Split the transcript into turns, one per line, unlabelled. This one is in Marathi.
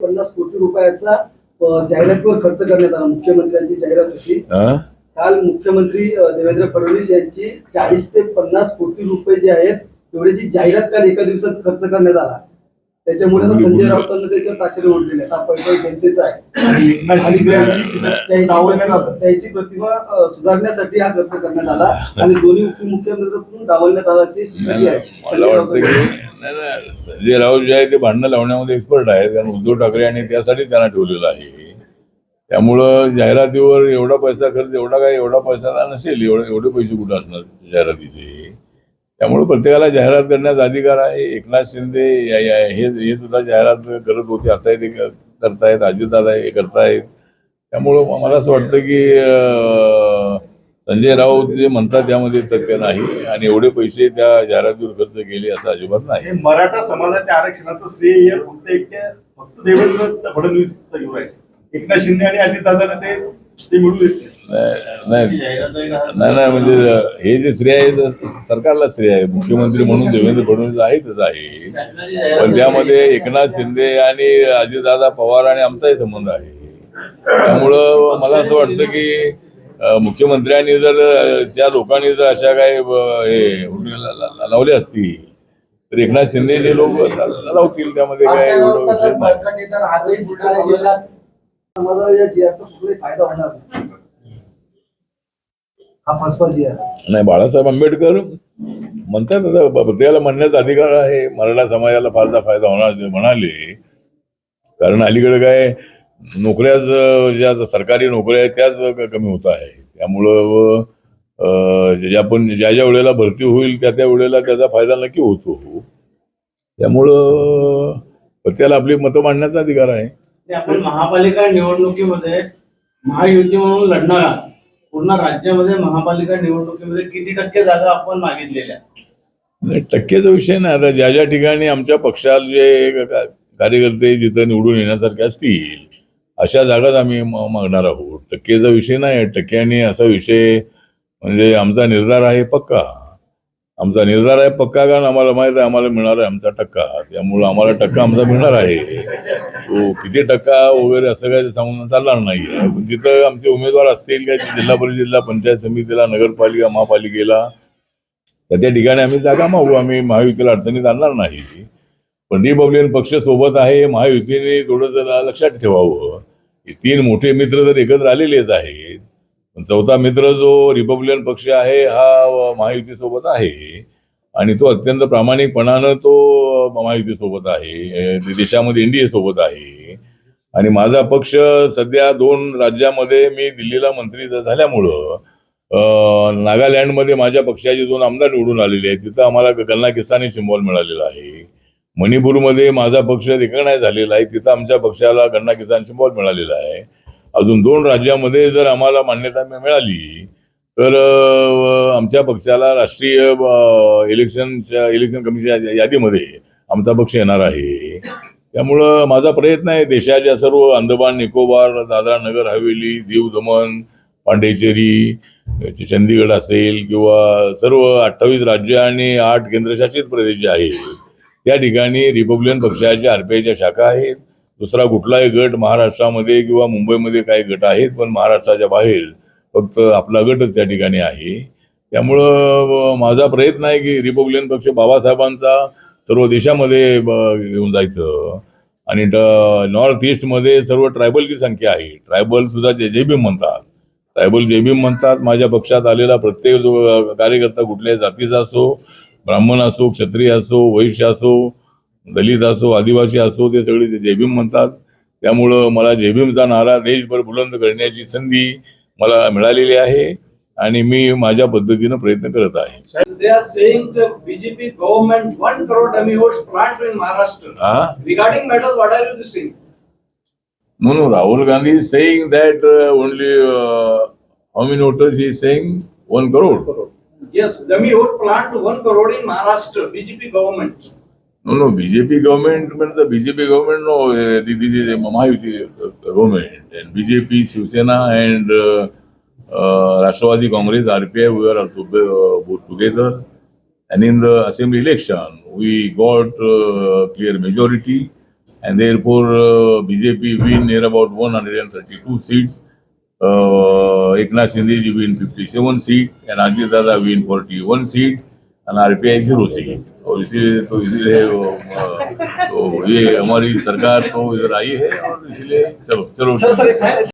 50 कोटी रुपयाचा जाहिरातीवर खर्च करण्यात आला. मुख्यमंत्र्यांची जाहिरात होती काल. मुख्यमंत्री देवेंद्र फडणवीस यांची 40 ते 50 कोटी रुपये जे आहेत तेवढ्याची जाहिरात काल एका दिवसात खर्च करण्यात आला. त्याच्यामुळे संजय राऊतांना त्याच्यावर ताशेरे ओढलेले आहेत. हा पैसा जनतेचा आहे आणि त्याची प्रतिमा सुधारण्यासाठी हा खर्च करण्यात आला आणि दोन्ही उपमुख्यमंत्र्यांकडून डावलण्यात आला अशी आहे.
मला वाटतं की नाही, संजय राऊत जे आहे ते भांडणं लावण्यामध्ये एक्सपर्ट आहेत, कारण उद्धव ठाकरे आणि त्यासाठी त्यांना ठेवलेलं आहे. त्यामुळं जाहिरातीवर एवढा पैसा खर्च एवढा पैसा नसेल. एवढे पैसे कुठे असणार जाहिरातीचे. त्यामुळे प्रत्येकाला जाहिरात करण्याचा अधिकार आहे. एकनाथ शिंदे हे सुद्धा जाहिरात करत होते, आता ते करतायत. अजितदादा हे करतायत. त्यामुळं मला असं वाटतं की संजय राऊत जे म्हणतात त्यामध्ये तथ्य नाही आणि एवढे पैसे त्या जाहिरातीवर खर्च केले असं अजिबात नाही.
मराठा समाजाच्या आरक्षणाचं श्रेय फक्त देवेंद्र फडणवीस घेऊन आहे. एकनाथ शिंदे आणि अजितदादाला ते मिळू देत
नाही म्हणजे हे जे श्रेय आहे सरकारला श्रेय आहे. मुख्यमंत्री म्हणून देवेंद्र फडणवीस आहेतच आहे, पण त्यामध्ये एकनाथ शिंदे आणि अजितदादा पवार आणि आमचाही संबंध आहे. त्यामुळं मला असं वाटतं की मुख्यमंत्र्यांनी जर त्या लोकांनी जर अशा काही लावले असती तर एकनाथ शिंदे जे लोक लावतील. त्यामध्ये काय एवढं विषय नाही. बाळासाहेब आंबेडकर म्हणतात प्रत्येकाला म्हणण्याचा अधिकार आहे. मराठा समाजाला फारसा फायदा होणार म्हणाले, कारण अलीकडे काय नोकऱ्या ज्या सरकारी नोकऱ्या आहेत त्याच कमी होत आहे. त्यामुळं ज्या वेळेला भरती होईल त्या वेळेला त्याचा फायदा नक्की होतो. त्यामुळं प्रत्येकाला आपली मतं मांडण्याचा अधिकार आहे.
आपण महापालिका निवडणुकीमध्ये महायुती म्हणून लढणार आहात. पूर्ण राज्यामध्ये महापालिका निवडणुकीमध्ये किती टक्के जागा आपण मागितलेल्या?
नाही, टक्केचा विषय नाही. आता ज्या ठिकाणी आमच्या पक्षाला जे कार्यकर्ते जिथं निवडून येण्यासारखे असतील अशा जागाच आम्ही मागणार आहोत. टक्केचा विषय नाही. टक्क्याने असा विषय म्हणजे आमचा निर्धार आहे पक्का. आमचा निर्धार आहे पक्का, कारण आम्हाला माहित आहे आम्हाला मिळणार आहे आमचा टक्का. त्यामुळं आम्हाला टक्का आमचा मिळणार आहे. तो किती टक्का वगैरे असं काय सांगून चालणार नाही. पण तिथं आमचे उमेदवार असतील काय जिल्हा परिषदेला, पंचायत समितीला, नगरपालिका, महापालिकेला त्या ठिकाणी आम्ही जागा मागू. आम्ही महायुतीला अडचणीत आणणार नाही. पण रिपब्लिकन पक्ष सोबत आहे. महायुतीने थोडं लक्षात ठेवावं. हे 3 मोठे मित्र तर एकत्र आलेलेच आहेत, पण चौथा मित्र जो रिपब्लिकन पक्ष आहे हा महायुतीसोबत आहे आणि तो अत्यंत प्रामाणिकपणानं तो महायुतीसोबत आहे. देशामध्ये इंडिया सोबत आहे. आणि माझा पक्ष सध्या 2 राज्यामध्ये मी दिल्लीला मंत्री झाल्यामुळं नागालँडमध्ये माझ्या पक्षाचे 2 आमदार निवडून आलेले आहेत. तिथं आम्हाला गल्ला किस्सानी सिम्बॉल मिळालेला आहे. मणिपूरमध्ये माझा पक्ष रिकग्नाइज झालेला आहे. तिथं आमच्या पक्षाला गन्ना किसान सिम्बॉल मिळालेला आहे. अजून 2 राज्यामध्ये जर आम्हाला मान्यता मिळाली तर आमच्या पक्षाला राष्ट्रीय इलेक्शन कमिशनच्या यादीमध्ये आमचा पक्ष येणार आहे. त्यामुळं माझा प्रयत्न आहे देशाच्या सर्व अंदमान निकोबार, दादरा नगर हवेली, दीव दमण, पांडेचेरी, चंदीगड असेल किंवा सर्व 28 राज्य आणि 8 केंद्रशासित प्रदेश जे आहेत त्या ठिकाणी रिपब्लिकन पक्षाच्या आरपीआयच्या शाखा आहेत. दुसरा कुठलाही गट महाराष्ट्रामध्ये किंवा मुंबईमध्ये काही गट आहेत, पण महाराष्ट्राच्या बाहेर फक्त आपला गटच त्या ठिकाणी आहे. त्यामुळं माझा प्रयत्न आहे की रिपब्लिकन पक्ष बाबासाहेबांचा सर्व देशामध्ये घेऊन जायचं. आणि नॉर्थ ईस्टमध्ये सर्व ट्रायबलची संख्या आहे. ट्रायबल सुद्धा जयभीम म्हणतात. ट्रायबल जयभीम म्हणतात. माझ्या पक्षात आलेला प्रत्येक जो कार्यकर्ता कुठल्याही जातीचा असो, ब्राह्मण असो, क्षत्रिय असो, वैश्य असो, दलित असो, आदिवासी असो, ते सगळे ते जयभीम म्हणतात. त्यामुळं मला जयभीमचा नारा देशभर बुलंद करण्याची संधी मला मिळालेली आहे आणि मी माझ्या पद्धतीनं प्रयत्न करत आहे.
They are saying the BJP government 1 crore dummy votes plant in Maharashtra. Regarding matters, what are you saying?
No, Rahul Gandhi is saying that only how many voters he is saying? 1 crore.
Yes, dummy vote plant 1 crore in Maharashtra, BJP government.
No, BJP government means the BJP government. No, this is a Mahayuti government, and BJP, Shiv Sena, and Rashtrapati Congress, RPI, we are also both together. And in the assembly election, we got clear majority. and therefore BJP win near about 132 seats. Eknath Shinde ji win 57 seat and Ajit Dada win 41 seat and RPI 0 seat. और इसीलिए तो ये हमारी सरकार तो इधर आई है और इसलिए चलो चलो
सर